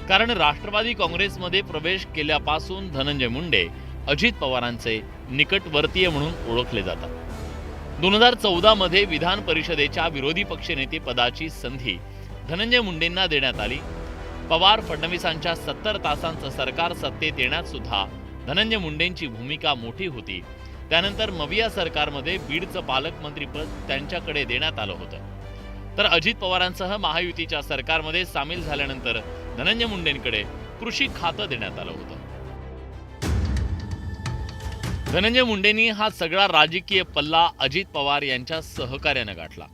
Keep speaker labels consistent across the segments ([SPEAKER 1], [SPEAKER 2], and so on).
[SPEAKER 1] कारण राष्ट्रवादी काँग्रेसमध्ये प्रवेश केल्यापासून धनंजय मुंडे अजित पवारांचे निकटवर्तीय म्हणून ओळखले जातात। 2014 मध्ये विधान परिषदेच्या विरोधी पक्षनेते पदाची संधी धनंजय मुंडेंना देण्यात आली। पवार फडणवीसांच्या 70 तासांचं सरकार सत्तेत येण्यात सुद्धा धनंजय मुंडेंची भूमिका मोठी होती। त्यानंतर मविया सरकारमध्ये बीडचं पालकमंत्रीपद त्यांच्याकडे देण्यात आलं होतं। तर अजित पवारांसह महायुतीच्या सरकारमध्ये सामील झाल्यानंतर धनंजय मुंडेंकडे कृषी खातं देण्यात आलं होतं। धनंजय मुंडेंनी हा सगळा राजकीय पल्ला अजित पवार यांच्या सहकार्यानं गाठला।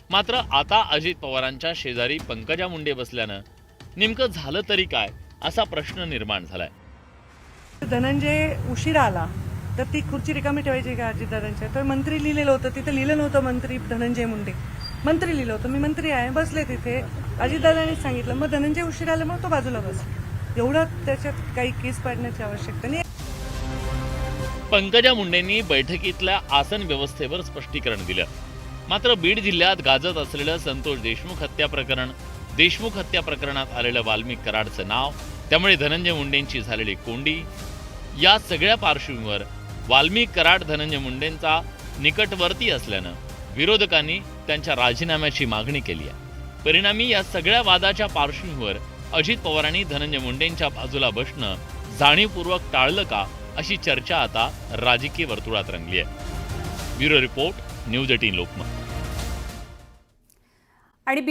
[SPEAKER 1] मात्र आता अजित पवारांच्या शेजारी पंकजा मुंडे बसल्यानं नेमकं झालं तरी काय असा प्रश्न निर्माण झालाय।
[SPEAKER 2] धनंजय उशिरा आला तर ती खुर्ची रिकामी ठेवायची का अजितदादांच्या? तर मंत्री लिहिलेलं होतं, तिथे लिहिलं नव्हतं मंत्री धनंजय मुंडे, मंत्री लिहिलं होतं मी मंत्री आहे, बसले तिथे। अजितदादांनी सांगितलं, मग धनंजय उशिरा आला मग तो बाजूला बसला। एवढं त्याच्यात काही केस पाडण्याची आवश्यकता नाही।
[SPEAKER 1] पंकजा मुंडेंनी बैठकीतल्या आसन व्यवस्थेवर स्पष्टीकरण दिलं। मात्र बीड जिल्ह्यात गाजत असलेलं संतोष देशमुख हत्या प्रकरण, देशमुख हत्या प्रकरणात आलेलं वाल्मिक कराडचं नाव, त्यामुळे धनंजय मुंडेंची झालेली कोंडी, या सगळ्या पार्श्वभूमीवर वाल्मिक कराड धनंजय मुंडेंचा निकटवर्ती असल्यानं विरोधकांनी त्यांच्या राजीनाम्याची मागणी केली आहे। परिणामी या सगळ्या वादाच्या पार्श्वभूमीवर अजित पवारांनी धनंजय मुंडेंच्या बाजूला बसणं जाणीवपूर्वक टाळलं का अशी चर्चा आता राजकीय वर्तुळात रंगली आहे। Bureau report, news 18 Lokmat.
[SPEAKER 3] आणि